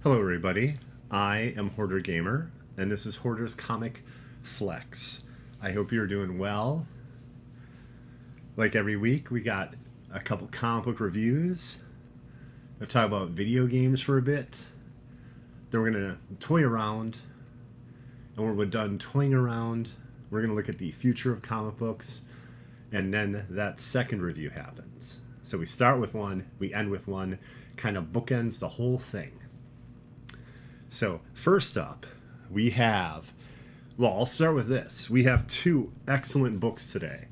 Hello everybody, I am Hoardergamer, and this is Hoarder's Comic Flex. I hope you're doing well. Like every week, we got a couple comic book reviews. We'll talk about video games for a bit. Then we're going to toy around, and when we're done toying around, we're going to look at the future of comic books, and then that second review happens. So we start with one, we end with one, kind of bookends the whole thing. So, first up, we have, well, I'll start with this. We have two excellent books today.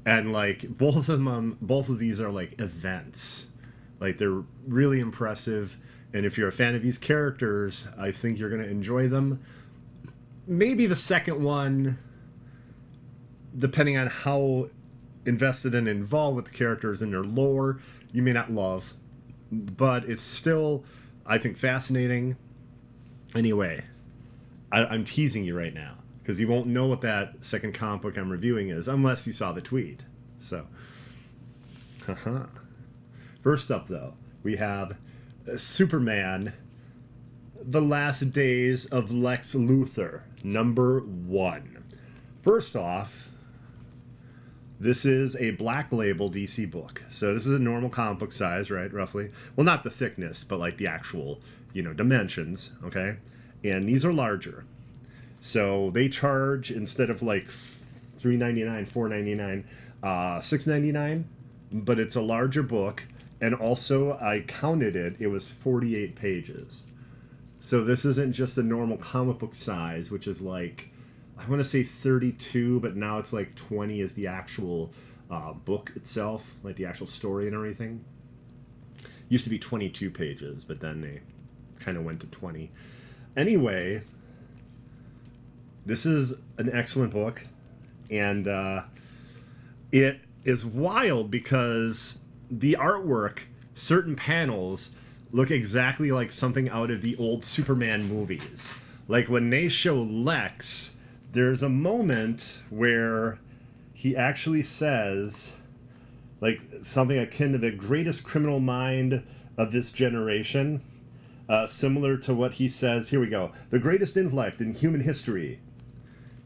And, like, both of these are, like, events. Like, they're really impressive. And if you're a fan of these characters, I think you're going to enjoy them. Maybe the second one, depending on how invested and involved with the characters and their lore, you may not love. But it's still, I think, fascinating. Anyway, I'm teasing you right now because you won't know what that second comic book I'm reviewing is unless you saw the tweet. So, first up, though, we have Superman, The Last Days of Lex Luthor, #1. First off, this is a black label DC book. So this is a normal comic book size, right, roughly? Well, not the thickness, but like the actual, dimensions, okay? And these are larger. So they charge, instead of like $3.99, $4.99, $6.99, but it's a larger book. And also, I counted it, it was 48 pages. So this isn't just a normal comic book size, which is like, I want to say 32, but now it's like 20 is the actual book itself, like the actual story and everything. Used to be 22 pages, but then they kind of went to 20. Anyway, this is an excellent book, and it is wild because the artwork, certain panels, look exactly like something out of the old Superman movies. Like when they show Lex, there's a moment where he actually says, like, something akin to the greatest criminal mind of this generation. Similar to what he says, here we go, the greatest intellect in human history.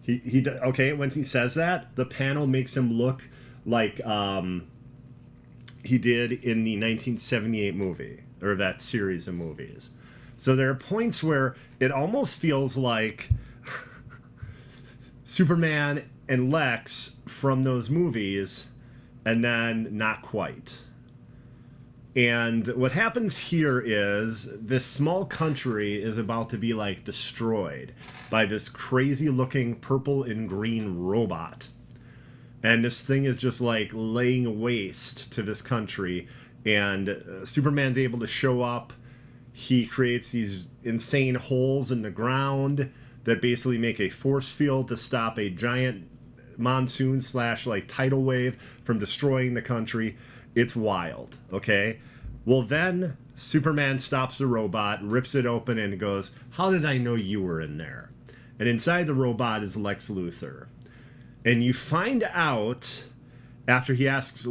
Okay, when he says that, the panel makes him look like he did in the 1978 movie, or that series of movies. So there are points where it almost feels like Superman and Lex from those movies, and then not quite. And what happens here is this small country is about to be like destroyed by this crazy looking purple and green robot. And this thing is just like laying waste to this country. And Superman's able to show up. He creates these insane holes in the ground that basically make a force field to stop a giant monsoon / like tidal wave from destroying the country. It's wild, okay? Well, then Superman stops the robot, rips it open, and goes, how did I know you were in there? And inside the robot is Lex Luthor. And you find out, after he asks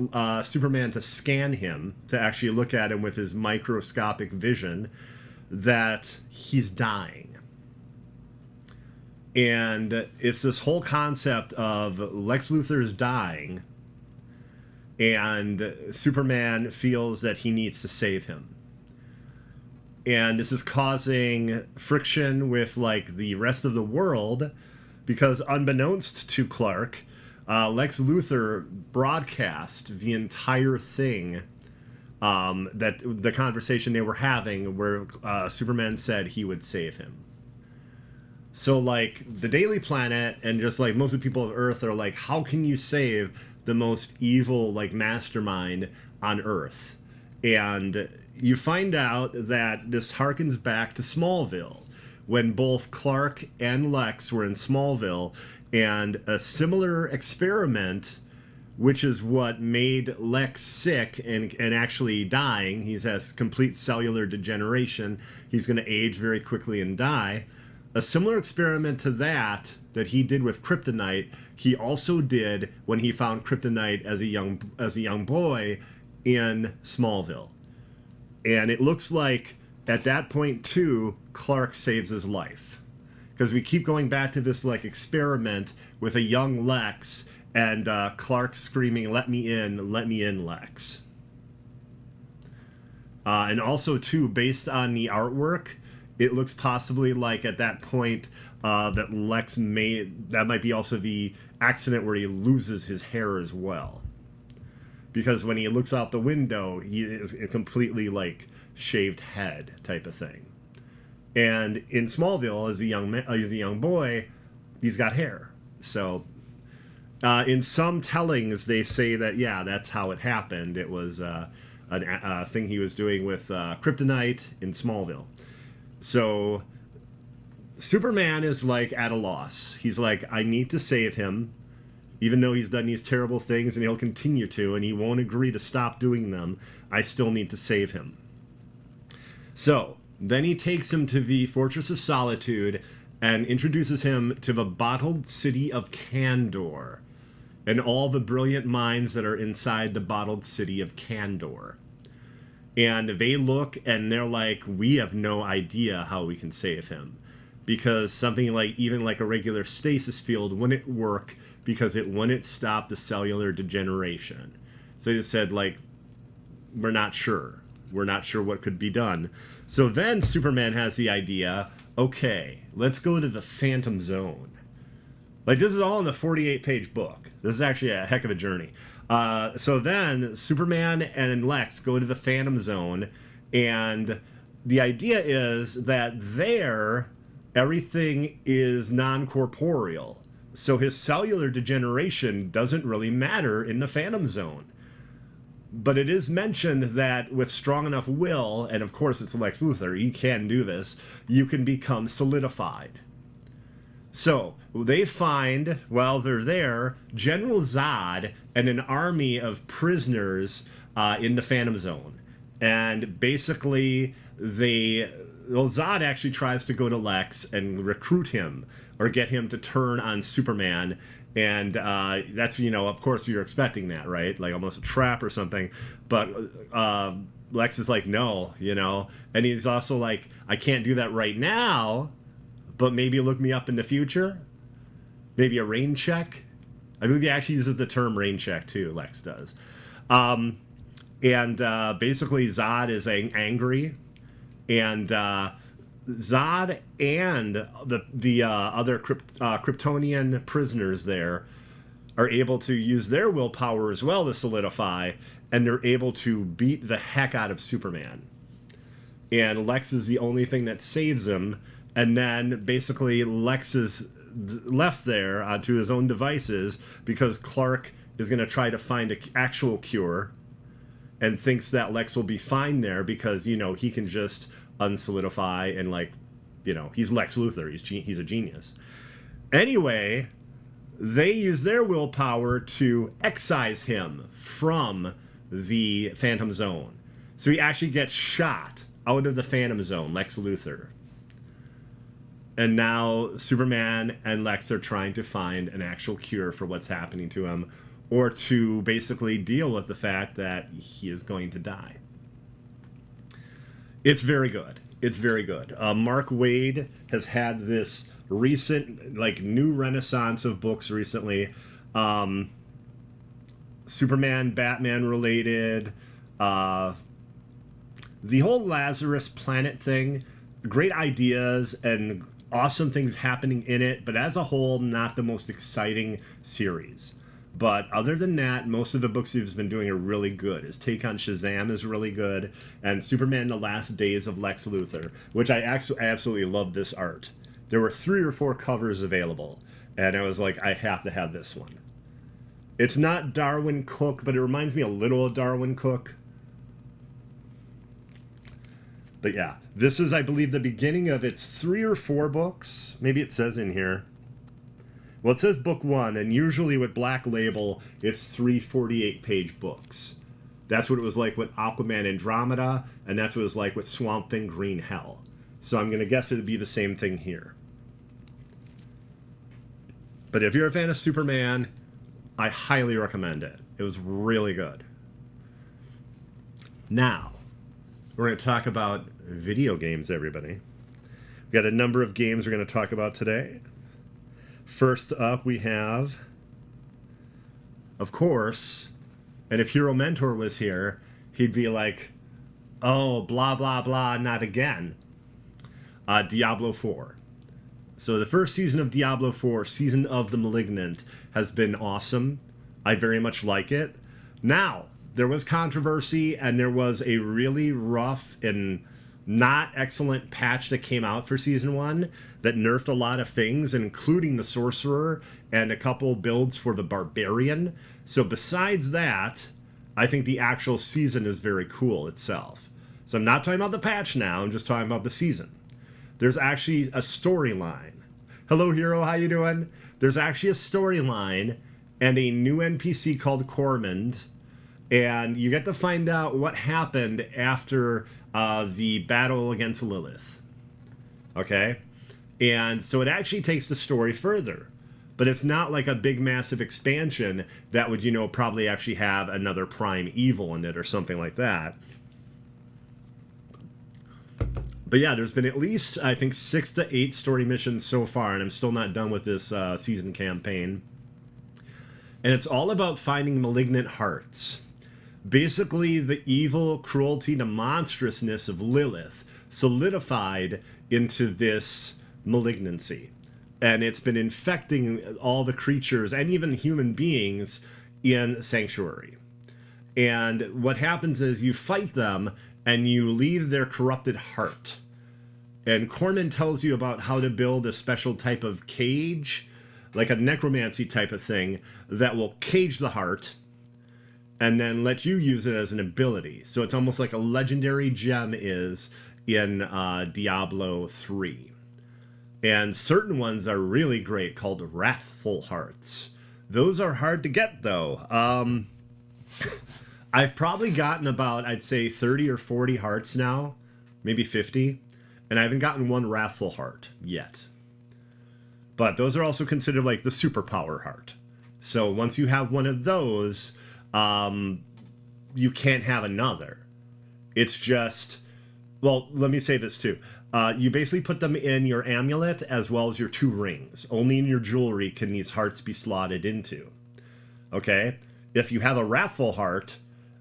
Superman to scan him, to actually look at him with his microscopic vision, that he's dying. And it's this whole concept of Lex Luthor's dying, and Superman feels that he needs to save him. And this is causing friction with, like, the rest of the world, because unbeknownst to Clark, Lex Luthor broadcast the entire thing, that the conversation they were having where Superman said he would save him. So, like, the Daily Planet and just, like, most of the people of Earth are like, how can you save the most evil, like, mastermind on Earth? And you find out that this harkens back to Smallville, when both Clark and Lex were in Smallville, and a similar experiment, which is what made Lex sick and actually dying. He has complete cellular degeneration. He's going to age very quickly and die. A similar experiment to that he did with kryptonite, he also did when he found kryptonite as a young boy in Smallville. And it looks like at that point, too, Clark saves his life. Because we keep going back to this, like, experiment with a young Lex, and Clark screaming, let me in, Lex. And also, too, based on the artwork, it looks possibly like at that point that Lex that might be also the accident where he loses his hair as well. Because when he looks out the window, he is a completely, like, shaved head type of thing. And in Smallville, as a young boy, he's got hair. So in some tellings, they say that, yeah, that's how it happened. It was a thing he was doing with kryptonite in Smallville. So Superman is, like, at a loss. He's like, I need to save him, even though he's done these terrible things, and he'll continue to, and he won't agree to stop doing them. I still need to save him. So then he takes him to the Fortress of Solitude and introduces him to the bottled city of Kandor and all the brilliant minds that are inside the bottled city of Kandor. And they look and they're like, we have no idea how we can save him. Because something like, even like a regular stasis field wouldn't work because it wouldn't stop the cellular degeneration. So they just said, like, we're not sure. We're not sure what could be done. So then Superman has the idea, okay, let's go to the Phantom Zone. Like, this is all in the 48-page book. This is actually a heck of a journey. So then Superman and Lex go to the Phantom Zone, and the idea is that there, everything is non-corporeal. So his cellular degeneration doesn't really matter in the Phantom Zone. But it is mentioned that with strong enough will, and of course it's Lex Luthor, he can do this, you can become solidified. So they find, while they're there, General Zod and an army of prisoners in the Phantom Zone. And basically, Zod actually tries to go to Lex and recruit him, or get him to turn on Superman. And that's, of course you're expecting that, right? Like almost a trap or something. But Lex is like, no, And he's also like, I can't do that right now, but maybe look me up in the future. Maybe a rain check. I believe he actually uses the term rain check too, Lex does. And basically Zod is angry. And Zod and the other Kryptonian prisoners there are able to use their willpower as well to solidify, and they're able to beat the heck out of Superman. And Lex is the only thing that saves him, and then basically Lex is left there onto his own devices because Clark is going to try to find an actual cure and thinks that Lex will be fine there because, he can just unsolidify and, like, he's Lex Luthor. He's a genius. Anyway, they use their willpower to excise him from the Phantom Zone. So he actually gets shot out of the Phantom Zone, Lex Luthor. And now Superman and Lex are trying to find an actual cure for what's happening to him, or to basically deal with the fact that he is going to die. It's very good. It's very good. Mark Waid has had this recent, like, new renaissance of books recently. Superman, Batman related. The whole Lazarus Planet thing. Great ideas and awesome things happening in it, but as a whole, not the most exciting series. But other than that, most of the books he's been doing are really good. His take on Shazam is really good, and Superman: The Last Days of Lex Luthor, which I absolutely love this art. There were 3 or 4 covers available, and I was like, I have to have this one. It's not Darwin Cook, but it reminds me a little of Darwin Cook. But yeah, this is, I believe, the beginning of its 3 or 4 books. Maybe it says in here. Well, it says book 1, and usually with Black Label, it's 3 48-page books. That's what it was like with Aquaman Andromeda, and that's what it was like with Swamp Thing Green Hell. So I'm going to guess it would be the same thing here. But if you're a fan of Superman, I highly recommend it. It was really good. Now, We're going to talk about video games, everybody. We've got a number of games we're going to talk about today. First up, we have, of course, and if Hero Mentor was here, he'd be like, oh, blah, blah, blah, not again. Diablo 4. So the first season of Diablo 4, Season of the Malignant, has been awesome. I very much like it. Now, there was controversy, and there was a really rough and not excellent patch that came out for Season 1 that nerfed a lot of things, including the Sorcerer and a couple builds for the Barbarian. So besides that, I think the actual season is very cool itself. So I'm not talking about the patch now, I'm just talking about the season. There's actually a storyline. Hello, Hero, how you doing? There's actually a storyline and a new NPC called Cormand, and you get to find out what happened after the battle against Lilith. Okay? And so it actually takes the story further. But it's not like a big, massive expansion that would, probably actually have another prime evil in it or something like that. But yeah, there's been at least, I think, 6 to 8 story missions so far, and I'm still not done with this season campaign. And it's all about finding malignant hearts. Basically, the evil, cruelty, the monstrousness of Lilith solidified into this malignancy. And it's been infecting all the creatures and even human beings in Sanctuary. And what happens is you fight them and you leave their corrupted heart. And Corman tells you about how to build a special type of cage, like a necromancy type of thing, that will cage the heart and then let you use it as an ability. So it's almost like a legendary gem is in Diablo 3. And certain ones are really great, called Wrathful Hearts. Those are hard to get, though. I've probably gotten about, I'd say, 30 or 40 hearts now, maybe 50, and I haven't gotten one Wrathful Heart yet. But those are also considered like the superpower heart. So once you have one of those, you can't have another. It's just, well, let me say this too. You basically put them in your amulet as well as your 2 rings. Only in your jewelry can these hearts be slotted into. Okay? If you have a Wrathful Heart,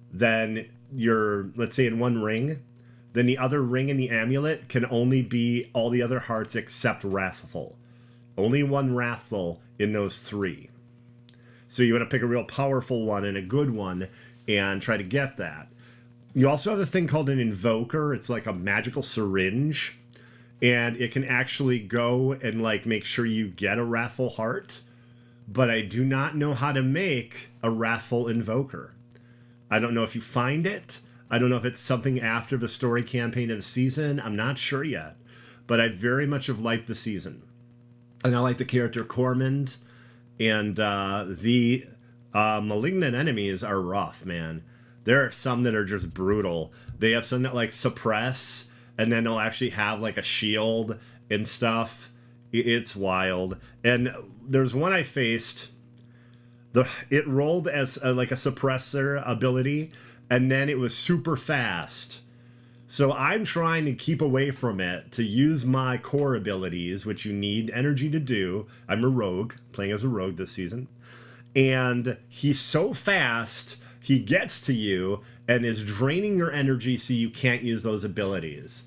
then you're, let's say, in one ring, then the other ring in the amulet can only be all the other hearts except Wrathful. Only one Wrathful in those 3. So you want to pick a real powerful one and a good one and try to get that. You also have a thing called an Invoker. It's like a magical syringe. And it can actually go and like make sure you get a Wrathful Heart. But I do not know how to make a Wrathful Invoker. I don't know if you find it. I don't know if it's something after the story campaign of the season. I'm not sure yet. But I very much have liked the season. And I like the character Cormand. And the malignant enemies are rough, man. There are some that are just brutal. They have some that like suppress, and then they'll actually have like a shield and stuff. It's wild. And there's one I faced. It rolled as like a suppressor ability, and then it was super fast. So I'm trying to keep away from it to use my core abilities, which you need energy to do. I'm a rogue, playing as a rogue this season. And he's so fast, he gets to you and is draining your energy so you can't use those abilities.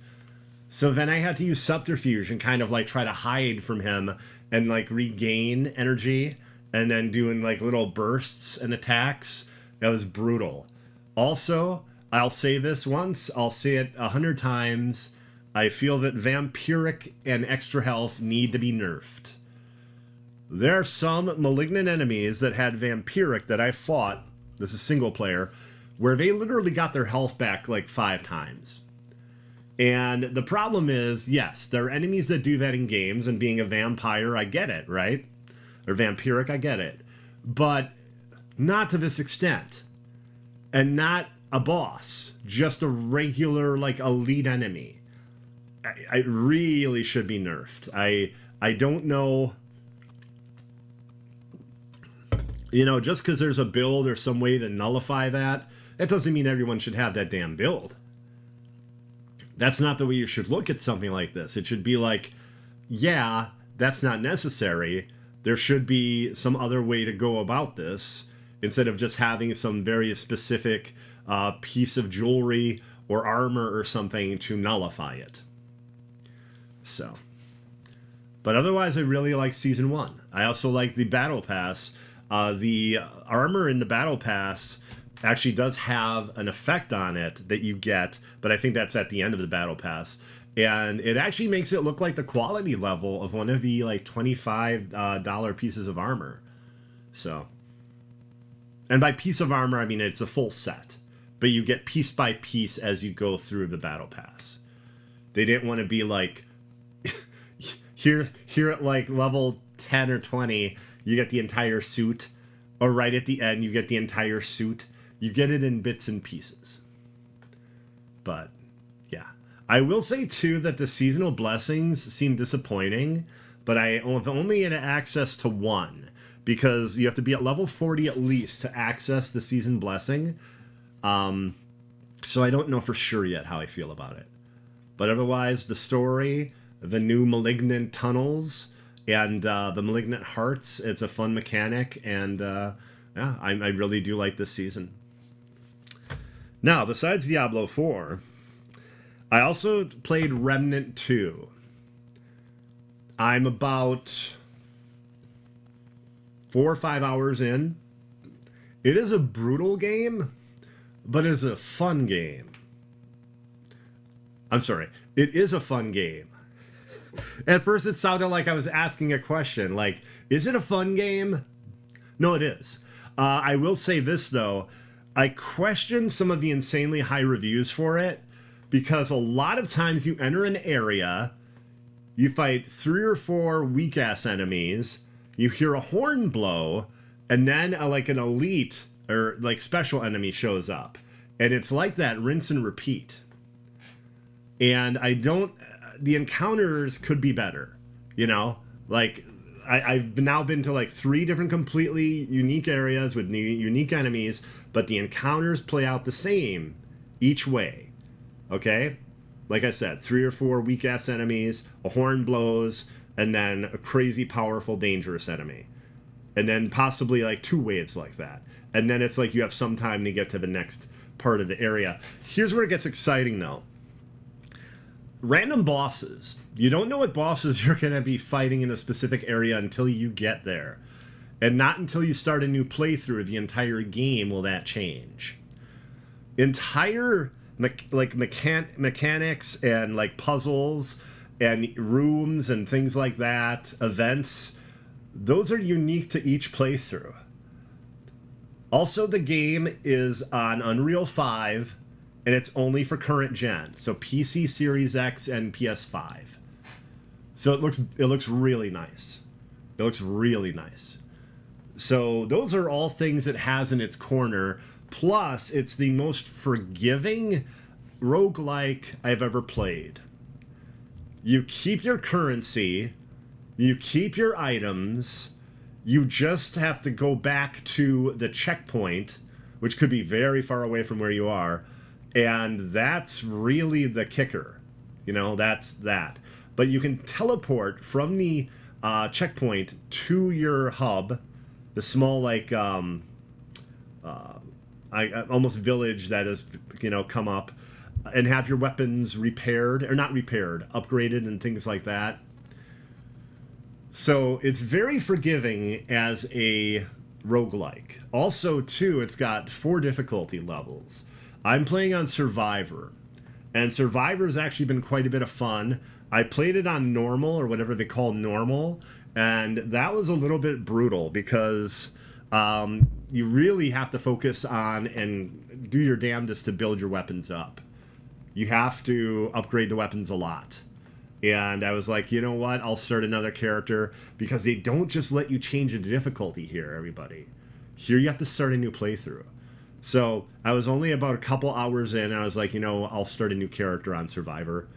So then I had to use subterfuge and kind of like try to hide from him and like regain energy and then doing like little bursts and attacks. That was brutal. Also, I'll say this once, I'll say it 100 times. I feel that vampiric and extra health need to be nerfed. There are some malignant enemies that had vampiric that I fought, this is single player, where they literally got their health back like 5 times. And the problem is, yes, there are enemies that do that in games, and being a vampire, I get it, right? Or vampiric, I get it. But not to this extent. And not a boss, just a regular, like, elite enemy. I really should be nerfed. I don't know. You know, just because there's a build or some way to nullify that, that doesn't mean everyone should have that damn build. That's not the way you should look at something like this. It should be like, yeah, that's not necessary. There should be some other way to go about this instead of just having some very specific piece of jewelry or armor or something to nullify it. So, but otherwise, I really like Season 1. I also like the Battle Pass. The armor in the Battle Pass actually does have an effect on it that you get, but I think that's at the end of the Battle Pass. And it actually makes it look like the quality level of one of the like $25 pieces of armor. So, and by piece of armor, I mean it's a full set, but you get piece by piece as you go through the Battle Pass. They didn't want to be like, here at like level 10 or 20, you get the entire suit, or right at the end, you get the entire suit. You get it in bits and pieces. But, yeah. I will say, too, that the seasonal blessings seem disappointing, but I have only had access to one, because you have to be at level 40 at least to access the season blessing. So I don't know for sure yet how I feel about it. But otherwise, the story, the new malignant tunnels, and the malignant hearts, it's a fun mechanic, and yeah, I really do like this season. Now, besides Diablo 4, I also played Remnant 2. I'm about 4 or 5 hours in. It is a brutal game, but it is a fun game. I'm sorry, it is a fun game. At first it sounded like I was asking a question, like, is it a fun game? No, it is. I will say this, though. I question some of the insanely high reviews for it, because a lot of times you enter an area, you fight 3 or 4 weak-ass enemies, you hear a horn blow, and then like an elite or like special enemy shows up. And it's like that, rinse and repeat. And the encounters could be better, you know? Like, I've now been to like 3 different completely unique areas with unique enemies, but the encounters play out the same each way, okay? Like I said, 3 or 4 weak-ass enemies, a horn blows, and then a crazy, powerful, dangerous enemy. And then possibly like 2 waves like that. And then it's like you have some time to get to the next part of the area. Here's where it gets exciting, though. Random bosses. You don't know what bosses you're going to be fighting in a specific area until you get there. And not until you start a new playthrough of the entire game will that change. Entire mechanics and like puzzles and rooms and things like that, events, those are unique to each playthrough. Also, the game is on Unreal 5, and it's only for current gen, so PC, Series X, and PS5. So it looks really nice. It looks really nice. So those are all things it has in its corner. Plus, it's the most forgiving roguelike I've ever played. You keep your currency, you keep your items, you just have to go back to the checkpoint, which could be very far away from where you are, and that's really the kicker. You know, that's that. But you can teleport from the checkpoint to your hub, the small, like, almost village that has, you know, come up, and have your weapons repaired, or not repaired, upgraded and things like that. So it's very forgiving as a roguelike. Also, too, it's got 4 difficulty levels. I'm playing on Survivor, and Survivor's actually been quite a bit of fun. I played it on normal, or whatever they call normal, and that was a little bit brutal because you really have to focus on and do your damnedest to build your weapons up. You have to upgrade the weapons a lot. And I was like, you know what? I'll start another character, because they don't just let you change the difficulty here, everybody. Here you have to start a new playthrough. So I was only about a couple hours in, and I was like, you know, I'll start a new character on Survivor.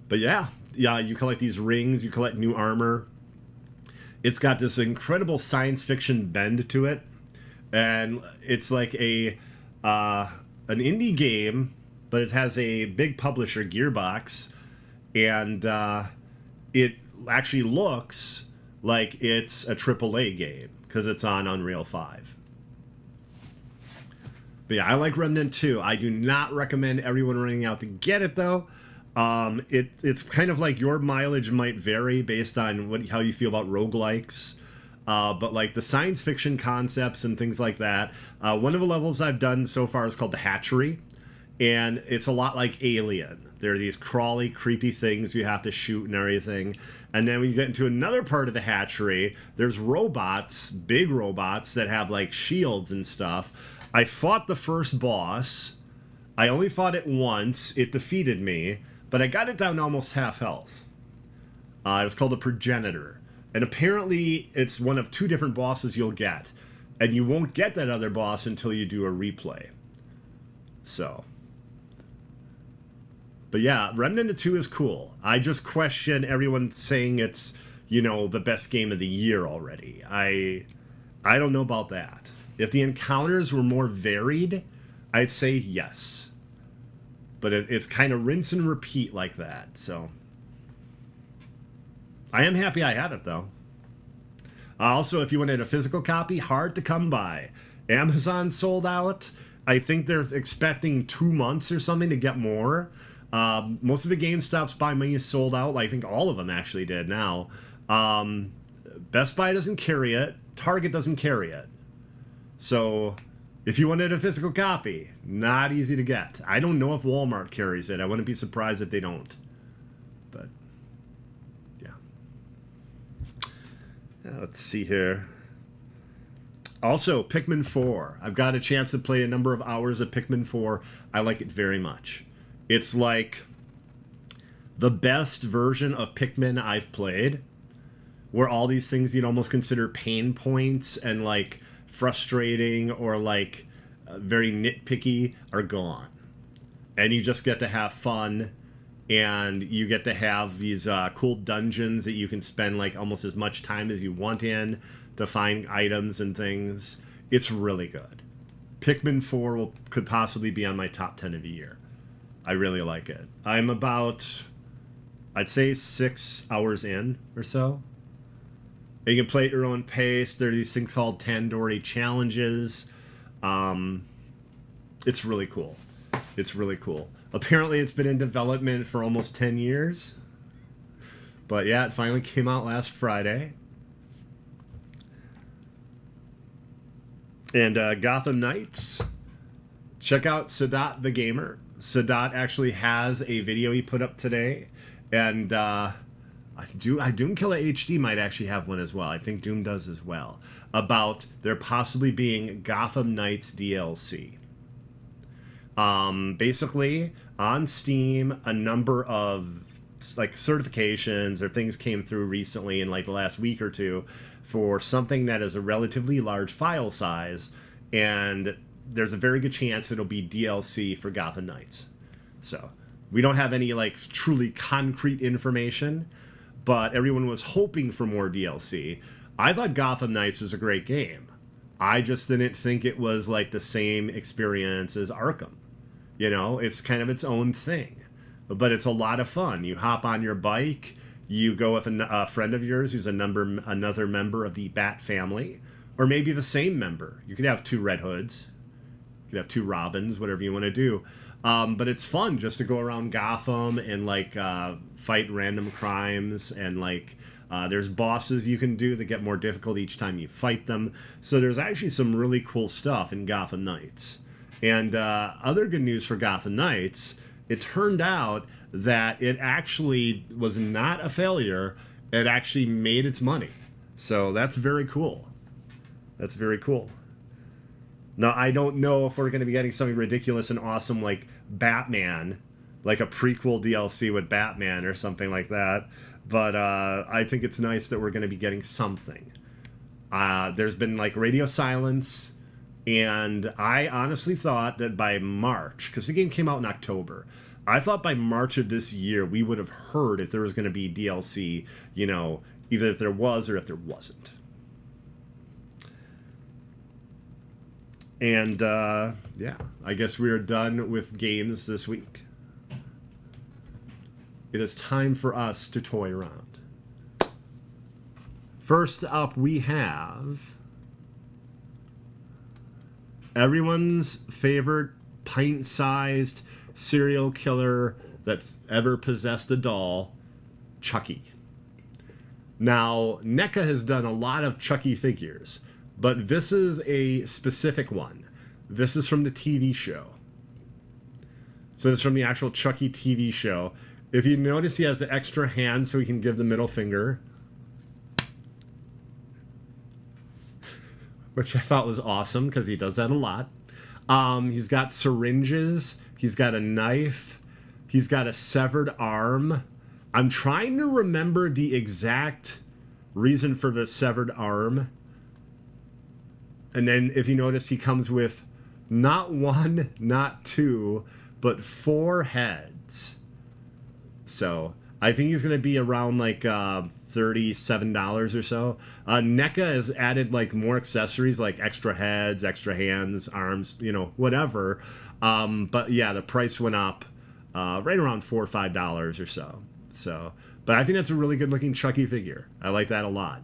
But yeah, you collect these rings, you collect new armor. It's got this incredible science fiction bend to it. And it's like a an indie game, but it has a big publisher, Gearbox, and it actually looks like it's a AAA game because it's on Unreal 5. But yeah, I like Remnant 2. I do not recommend everyone running out to get it, though. It's kind of like your mileage might vary based on how you feel about roguelikes. But like the science fiction concepts and things like that. One of the levels I've done so far is called the Hatchery. And it's a lot like Alien. There are these crawly, creepy things you have to shoot and everything. And then when you get into another part of the hatchery, there's robots, big robots, that have like shields and stuff. I fought the first boss. I only fought it once. It defeated me, but I got it down to almost half health. It was called the Progenitor. And apparently it's one of 2 different bosses you'll get. And you won't get that other boss until you do a replay. So. But yeah, Remnant 2 is cool. I just question everyone saying it's, you know, the best game of the year already. I don't know about that. If the encounters were more varied, I'd say yes. But it's kind of rinse and repeat like that, so. I am happy I have it, though. Also, if you wanted a physical copy, hard to come by. Amazon sold out. I think they're expecting 2 months or something to get more. Most of the GameStop's Buy Me is sold out. I think all of them actually did now. Best Buy doesn't carry it. Target doesn't carry it. So, if you wanted a physical copy, not easy to get. I don't know if Walmart carries it. I wouldn't be surprised if they don't. But, yeah. Let's see here. Also, Pikmin 4. I've got a chance to play a number of hours of Pikmin 4. I like it very much. It's like the best version of Pikmin I've played, where all these things you'd almost consider pain points and like frustrating or like very nitpicky are gone. And you just get to have fun, and you get to have these cool dungeons that you can spend like almost as much time as you want in to find items and things. It's really good. Pikmin 4 could possibly be on my top 10 of the year. I really like it. I'm about, I'd say 6 hours in or so. And you can play at your own pace. There are these things called Tandoori challenges. It's really cool. It's really cool. Apparently it's been in development for almost 10 years. But yeah, it finally came out last Friday. And Gotham Knights. Check out Sadat the Gamer. Sadat actually has a video he put up today, and Doom Killer HD might actually have one as well. I think Doom does as well, about there possibly being Gotham Knights DLC. Basically, on Steam, a number of like certifications or things came through recently in like the last week or two for something that is a relatively large file size, and there's a very good chance it'll be DLC for Gotham Knights. So, we don't have any like truly concrete information, but everyone was hoping for more DLC. I thought Gotham Knights was a great game. I just didn't think it was like the same experience as Arkham. You know, it's kind of its own thing. But it's a lot of fun. You hop on your bike, you go with a friend of yours who's another member of the Bat family, or maybe the same member. You could have 2 Red Hoods. You could have 2 Robins, whatever you want to do. But it's fun just to go around Gotham and like fight random crimes, and like there's bosses you can do that get more difficult each time you fight them. So there's actually some really cool stuff in Gotham Knights. And other good news for Gotham Knights, it turned out that it actually was not a failure. It actually made its money. So that's very cool. That's very cool. Now, I don't know if we're going to be getting something ridiculous and awesome like Batman, like a prequel DLC with Batman or something like that. But I think it's nice that we're going to be getting something. There's been like radio silence, and I honestly thought that by March, because the game came out in October, I thought by March of this year we would have heard if there was going to be DLC, you know, either if there was or if there wasn't. And Yeah, I guess we are done with games this week. It is time for us to toy around. First up, we have everyone's favorite pint-sized serial killer that's ever possessed a doll, Chucky. Now, NECA has done a lot of Chucky figures, but this is a specific one. This is from the TV show. So it's from the actual Chucky TV show. If you notice, he has an extra hand so he can give the middle finger, which I thought was awesome because he does that a lot. He's got syringes. He's got a knife. He's got a severed arm. I'm trying to remember the exact reason for the severed arm. And then if you notice, he comes with not one, not two, but 4 heads. So I think he's going to be around like $37 or so. NECA has added like more accessories like extra heads, extra hands, arms, you know, whatever. But yeah, the price went up right around $4 or $5 or so. So, but I think that's a really good looking Chucky figure. I like that a lot.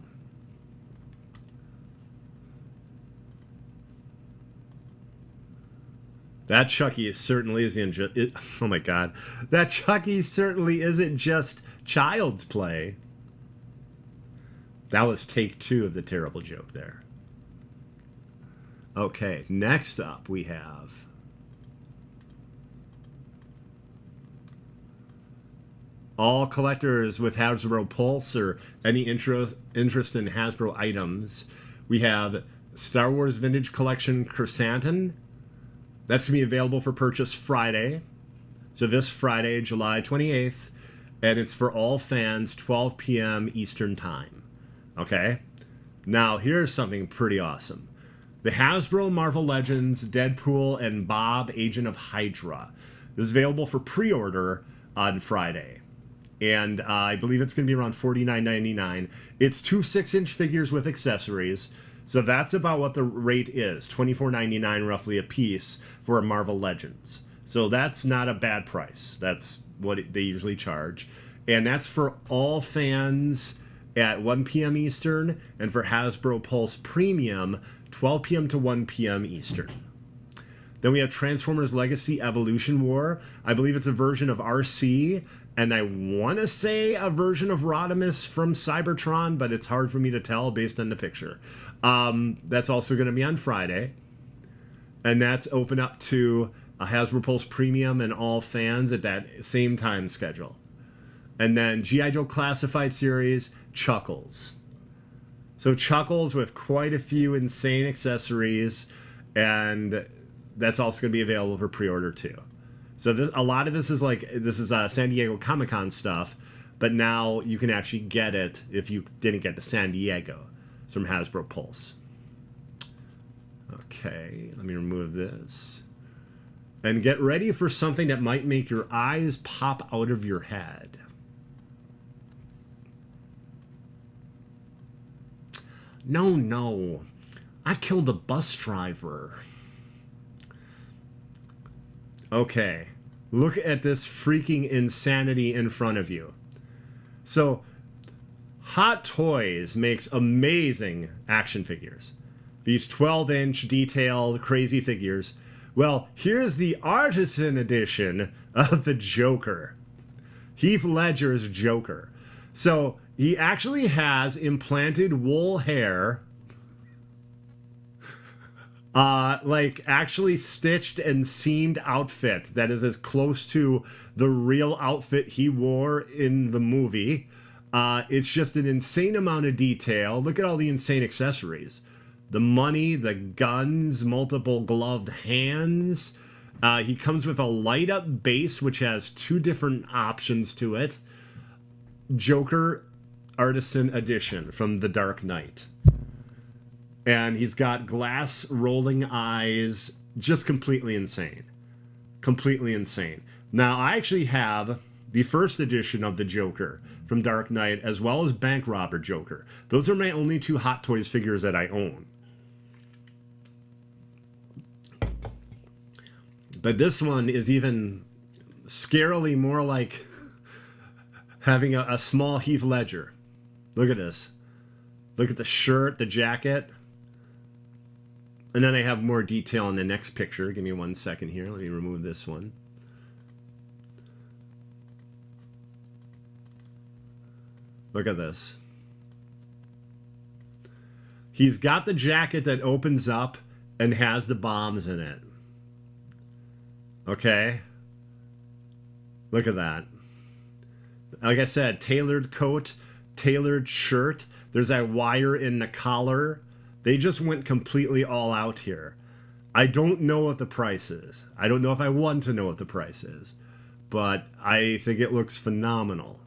That Chucky certainly isn't just... oh my god. That Chucky certainly isn't just child's play. That was take 2 of the terrible joke there. Okay, next up we have... all collectors with Hasbro Pulse or any interest in Hasbro items. We have Star Wars Vintage Collection Chrysanthemum. That's going to be available for purchase Friday. So this Friday, July 28th. And it's for all fans, 12 p.m. Eastern Time. Okay? Now, here's something pretty awesome. The Hasbro Marvel Legends Deadpool and Bob, Agent of Hydra. This is available for pre-order on Friday. And I believe it's going to be around $49.99. It's 2 6-inch figures with accessories. So that's about what the rate is, $24.99 roughly a piece for a Marvel Legends. So that's not a bad price. That's what they usually charge. And that's for all fans at 1 p.m. Eastern, and for Hasbro Pulse Premium, 12 p.m. to 1 p.m. Eastern. Then we have Transformers Legacy Evolution War. I believe it's a version of RC, and I want to say a version of Rodimus from Cybertron, but it's hard for me to tell based on the picture. That's also going to be on Friday. And that's open up to a Hasbro Pulse Premium and all fans at that same time schedule. And then G.I. Joe Classified Series, Chuckles. So Chuckles with quite a few insane accessories, and that's also going to be available for pre-order too. So a lot of this is San Diego Comic-Con stuff, but now you can actually get it if you didn't get to San Diego. It's from Hasbro Pulse. Okay, let me remove this. And get ready for something that might make your eyes pop out of your head. No, I killed the bus driver. Okay, look at this freaking insanity in front of you. So, Hot Toys makes amazing action figures. These 12-inch detailed crazy figures. Well, here's the artisan edition of the Joker. Heath Ledger's Joker. So, he actually has implanted wool hair, actually stitched and seamed outfit that is as close to the real outfit he wore in the movie. It's just an insane amount of detail. Look at all the insane accessories. The money, the guns, multiple gloved hands. He comes with a light up base, which has 2 different options to it. Joker Artisan Edition from The Dark Knight. And he's got glass rolling eyes. Just completely insane. Completely insane. Now, I actually have the first edition of the Joker from Dark Knight, as well as Bank Robber Joker. Those are my only 2 Hot Toys figures that I own. But this one is even scarily more like having a small Heath Ledger. Look at this. Look at the shirt, the jacket. And then I have more detail in the next picture. Give me 1 second here. Let me remove this one. Look at this. He's got the jacket that opens up and has the bombs in it. Okay? Look at that. Like I said, tailored coat, tailored shirt. There's that wire in the collar. They just went completely all out here. I don't know what the price is. I don't know if I want to know what the price is. But I think it looks phenomenal.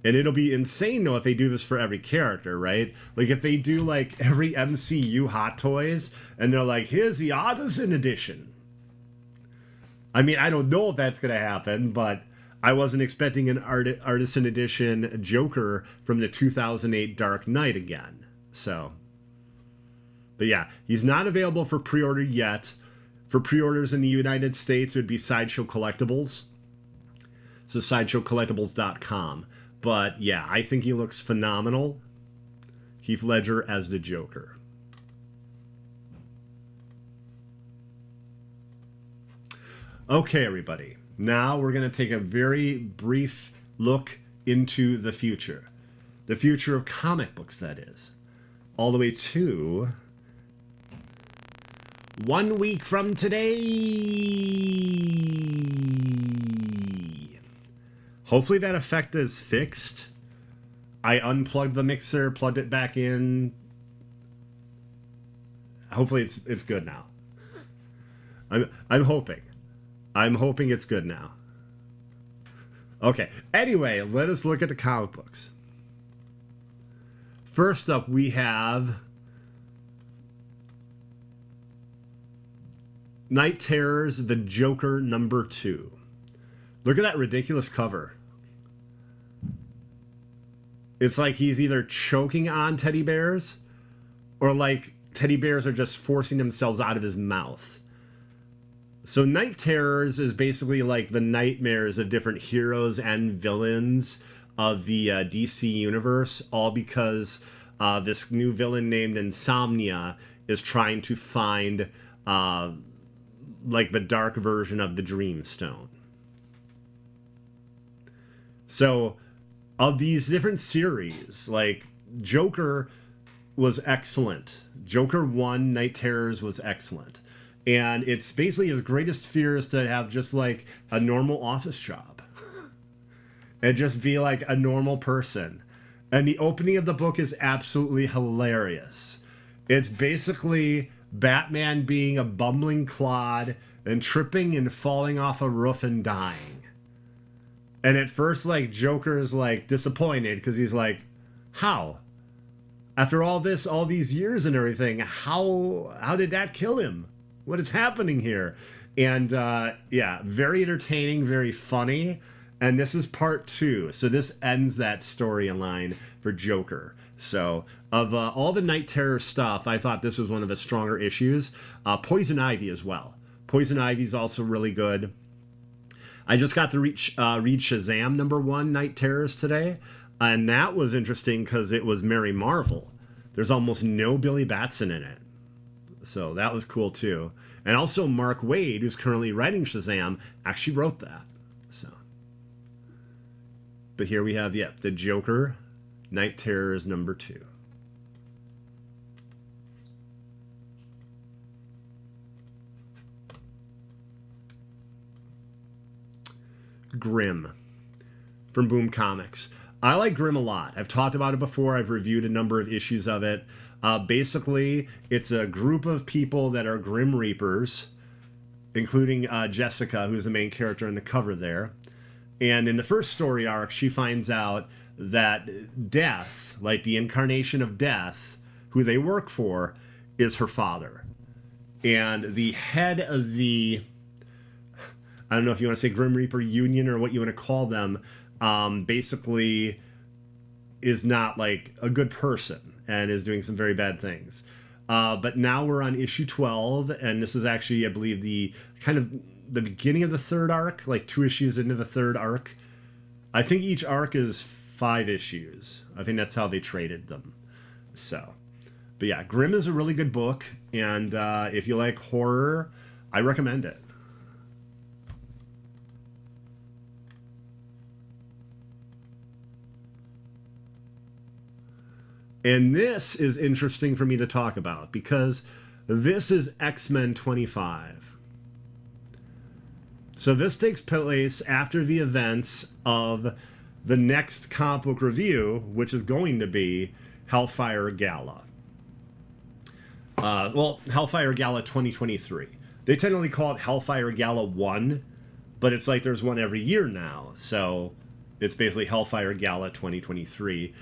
And it'll be insane, though, if they do this for every character, right? Like, if they do, like, every MCU Hot Toys, and they're like, here's the Artisan Edition. I mean, I don't know if that's going to happen, but I wasn't expecting an Artisan Edition Joker from the 2008 Dark Knight again. So, but yeah, he's not available for pre-order yet. For pre-orders in the United States, it would be Sideshow Collectibles. So, sideshowcollectibles.com. But yeah, I think he looks phenomenal. Heath Ledger as the Joker. Okay, everybody. Now we're going to take a very brief look into the future. The future of comic books, that is. All the way to 1 week from today. Hopefully that effect is fixed. I unplugged the mixer, plugged it back in. Hopefully it's good now. I'm hoping. I'm hoping it's good now. Okay. Anyway, let us look at the comic books. First up, we have Night Terrors, The Joker #2. Look at that ridiculous cover. It's like he's either choking on teddy bears or like teddy bears are just forcing themselves out of his mouth. So Night Terrors is basically like the nightmares of different heroes and villains of the DC universe, all because this new villain named Insomnia is trying to find like the dark version of the Dreamstone. So of these different series, like Joker was excellent. Joker 1, Night Terrors was excellent. And it's basically his greatest fear is to have just like a normal office job and just be like a normal person. And the opening of the book is absolutely hilarious. It's basically Batman being a bumbling clod and tripping and falling off a roof and dying. And at first, like, Joker is, like, disappointed because he's like, how? After all this, all these years and everything, how did that kill him? What is happening here? And, yeah, very entertaining, very funny. And this is part 2. So this ends that storyline for Joker. So of all the Night Terror stuff, I thought this was one of the stronger issues. Poison Ivy as well. Poison Ivy is also really good. I just got to read Shazam #1 Night Terrors today, and that was interesting because it was Mary Marvel. There's almost no Billy Batson in it, so that was cool too. And also Mark Waid, who's currently writing Shazam, actually wrote that. So, but here we have, the Joker, Night Terrors #2. Grimm from Boom Comics. I like Grimm a lot. I've talked about it before. I've reviewed a number of issues of it. Basically, it's a group of people that are Grim Reapers, including Jessica, who's the main character in the cover there. And in the first story arc, she finds out that Death, like the incarnation of Death, who they work for, is her father. And the head of the, I don't know if you want to say Grim Reaper Union or what you want to call them, basically is not like a good person and is doing some very bad things. But now we're on issue 12, and this is actually, I believe, the kind of the beginning of the third arc, like 2 issues into the third arc. I think each arc is 5 issues. I think that's how they traded them. So, but yeah, Grimm is a really good book, and if you like horror, I recommend it. And this is interesting for me to talk about because this is X-Men 25. So this takes place after the events of the next comic book review, which is going to be Hellfire Gala. Well, Hellfire Gala 2023. They technically call it Hellfire Gala 1, but it's like there's one every year now. So it's basically Hellfire Gala 2023.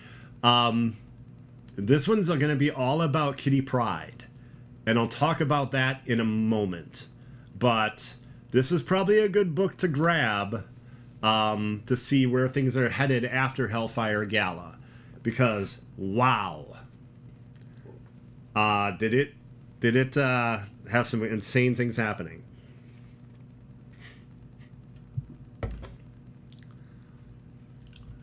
This one's going to be all about Kitty Pryde, and I'll talk about that in a moment. But this is probably a good book to grab to see where things are headed after Hellfire Gala, because wow, did it have some insane things happening.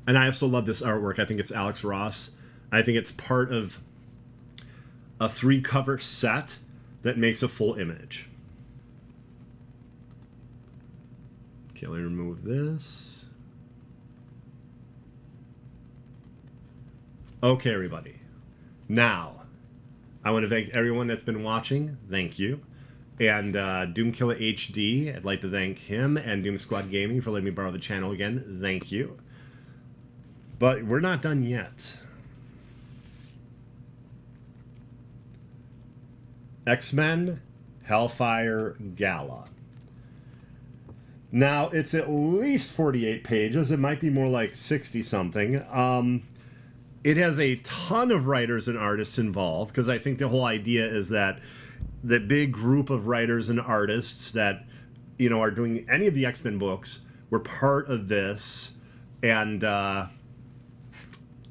And I also love this artwork. I think it's Alex Ross. I think it's part of a 3-cover set that makes a full image. Okay, let me remove this. Okay, everybody. Now, I want to thank everyone that's been watching. Thank you. And Doomkiller HD, I'd like to thank him and Doom Squad Gaming for letting me borrow the channel again. Thank you. But we're not done yet. X-Men Hellfire Gala. Now, it's at least 48 pages. It might be more like 60-something. It has a ton of writers and artists involved, because I think the whole idea is that the big group of writers and artists that, you know, are doing any of the X-Men books were part of this. And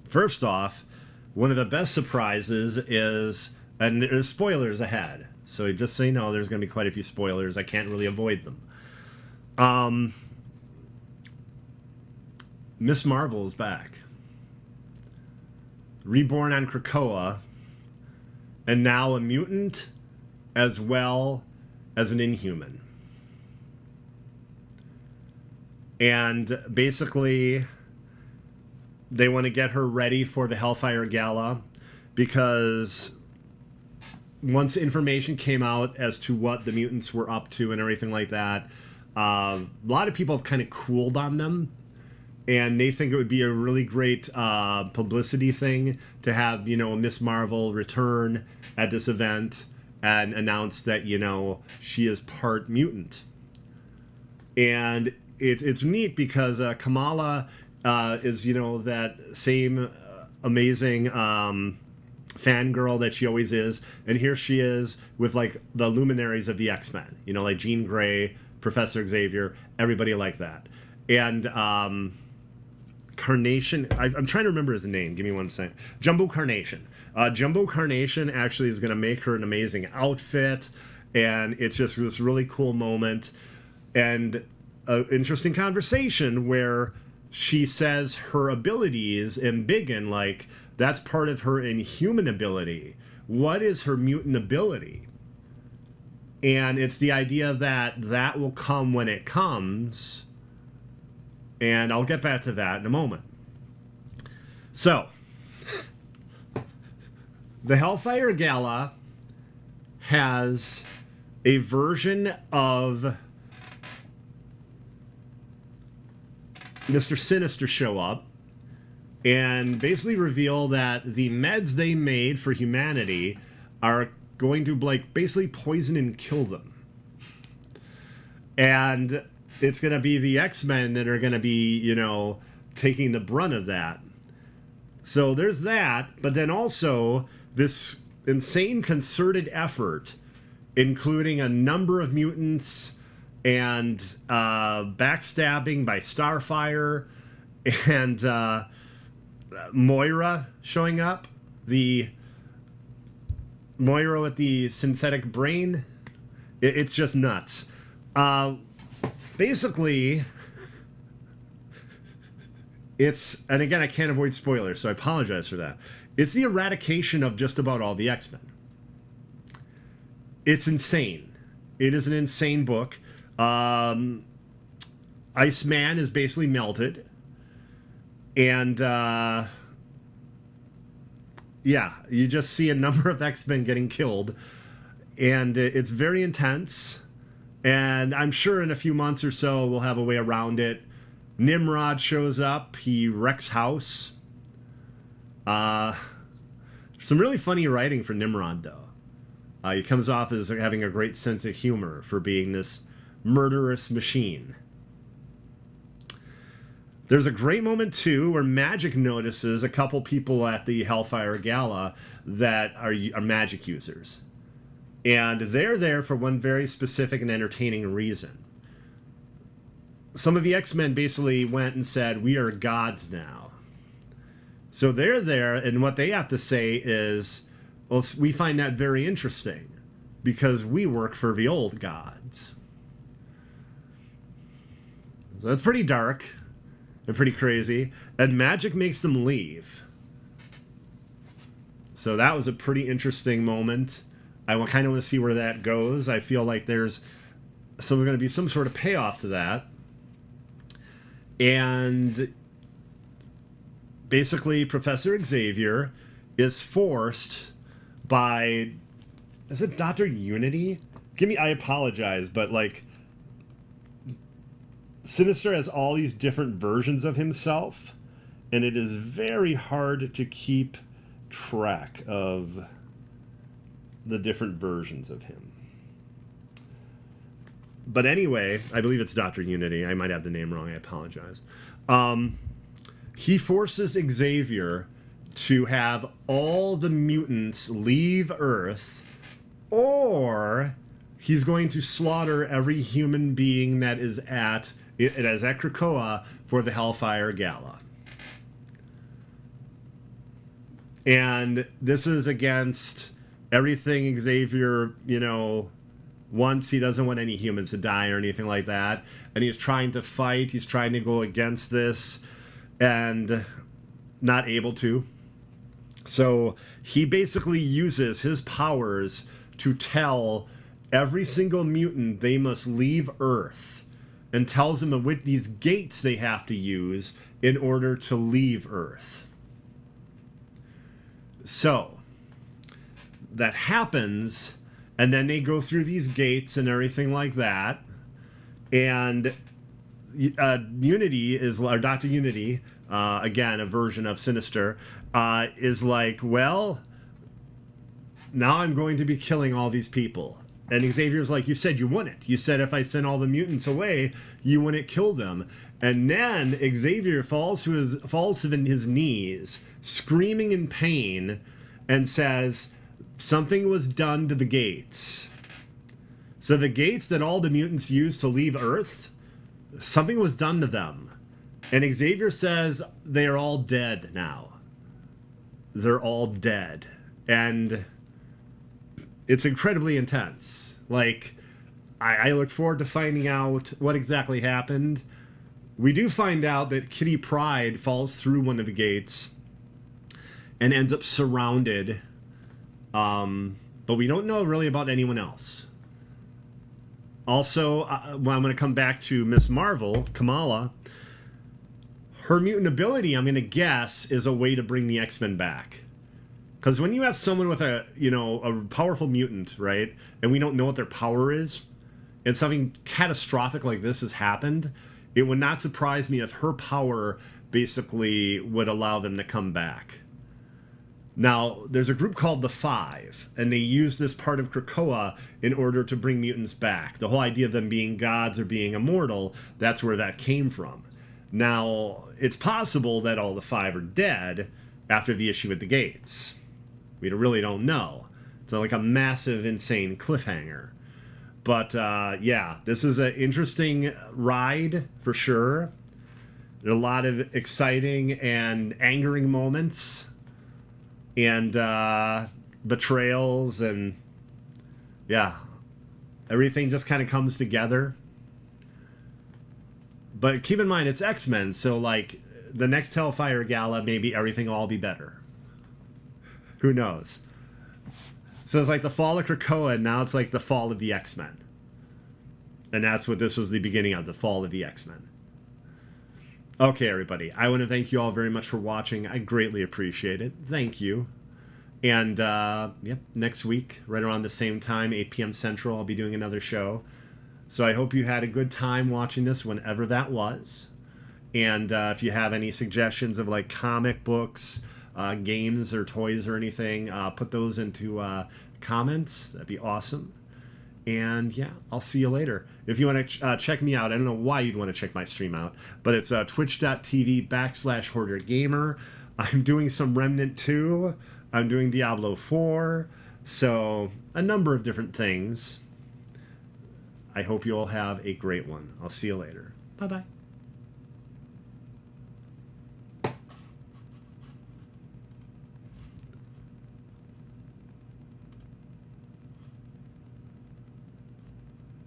first off, one of the best surprises is... And there's spoilers ahead. So just so you know, there's going to be quite a few spoilers. I can't really avoid them. Miss Marvel is back. Reborn on Krakoa. And now a mutant as well as an Inhuman. And basically, they want to get her ready for the Hellfire Gala because... once information came out as to what the mutants were up to and everything like that, a lot of people have kind of cooled on them, and they think it would be a really great publicity thing to have, you know, Miss Marvel return at this event and announce that, you know, she is part mutant. And it's neat because Kamala is, you know, that same amazing... fangirl that she always is, and here she is with like the luminaries of the X-Men, you know, like Jean Grey, Professor Xavier, everybody like that. And Carnation, I'm trying to remember his name, give me one second. Jumbo Carnation. Jumbo Carnation actually is going to make her an amazing outfit, and it's just this really cool moment and an interesting conversation where she says her abilities in Biggin, like, that's part of her Inhuman ability. What is her mutant ability? And it's the idea that that will come when it comes. And I'll get back to that in a moment. So, the Hellfire Gala has a version of Mr. Sinister show up and basically reveal that the meds they made for humanity are going to, like, basically poison and kill them. And it's going to be the X-Men that are going to be, you know, taking the brunt of that. So there's that, but then also this insane concerted effort, including a number of mutants and backstabbing by Starfire and Moira showing up. The Moira with the synthetic brain. It's just nuts. basically, it's, and again, I can't avoid spoilers, so I apologize for that. It's the eradication of just about all the X-Men. It's insane. It is an insane book. Iceman is basically melted. And, yeah, you just see a number of X-Men getting killed. And it's very intense. And I'm sure in a few months or so, we'll have a way around it. Nimrod shows up. He wrecks house. Some really funny writing for Nimrod, though. He comes off as having a great sense of humor for being this murderous machine. There's a great moment, too, where Magic notices a couple people at the Hellfire Gala that are magic users. And they're there for one very specific and entertaining reason. Some of the X-Men basically went and said, we are gods now. So they're there, and what they have to say is, well, we find that very interesting, because we work for the old gods. So that's pretty dark and pretty crazy. And Magic makes them leave. So that was a pretty interesting moment. I kind of want to see where that goes. I feel like there's going to be some sort of payoff to that. And basically, Professor Xavier is forced by, is it Dr. Unity? I apologize, but like, Sinister has all these different versions of himself, and it is very hard to keep track of the different versions of him. But anyway, I believe it's Dr. Unity. I might have the name wrong. I apologize. He forces Xavier to have all the mutants leave Earth, or he's going to slaughter every human being that is at Krakoa for the Hellfire Gala. And this is against everything Xavier, wants. He doesn't want any humans to die or anything like that. And he's trying to fight. He's trying to go against this and not able to. So he basically uses his powers to tell every single mutant they must leave Earth, and tells them with these gates they have to use in order to leave Earth. So that happens, and then they go through these gates and everything like that. And Unity is, or Dr. Unity, again, a version of Sinister, is like, well, now I'm going to be killing all these people. And Xavier's like, you said you wouldn't. You said if I sent all the mutants away, you wouldn't kill them. And then Xavier falls to his knees, screaming in pain, and says, something was done to the gates. So the gates that all the mutants use to leave Earth, something was done to them. And Xavier says they are all dead now. They're all dead. And it's incredibly intense. Like, I look forward to finding out what exactly happened. We do find out that Kitty Pryde falls through one of the gates and ends up surrounded. But we don't know really about anyone else. Also, I'm going to come back to Miss Marvel, Kamala. Her mutant ability, I'm going to guess, is a way to bring the X-Men back. Because when you have someone with a powerful mutant, right, and we don't know what their power is, and something catastrophic like this has happened, it would not surprise me if her power basically would allow them to come back. Now, there's a group called the Five, and they use this part of Krakoa in order to bring mutants back. The whole idea of them being gods or being immortal, that's where that came from. Now, it's possible that all the Five are dead after the issue at the gates. We really don't know. It's like a massive, insane cliffhanger. But, yeah, this is an interesting ride, for sure. There are a lot of exciting and angering moments. And betrayals, and yeah, everything just kind of comes together. But keep in mind, it's X-Men, so like the next Hellfire Gala, maybe everything will all be better. Who knows? So it's like the fall of Krakoa, and now it's like the fall of the X-Men. And that's what this was the beginning of, the fall of the X-Men. Okay, everybody. I want to thank you all very much for watching. I greatly appreciate it. Thank you. And, yep, next week, right around the same time, 8 p.m. Central, I'll be doing another show. So I hope you had a good time watching this, whenever that was. And if you have any suggestions of, like, comic books, games or toys or anything, put those into comments. That'd be awesome. And yeah, I'll see you later. If you want to check me out, I don't know why you'd want to check my stream out, but it's twitch.tv/Hoardergamer. I'm doing some Remnant 2. I'm doing Diablo 4. So a number of different things. I hope you all have a great one. I'll see you later. Bye-bye.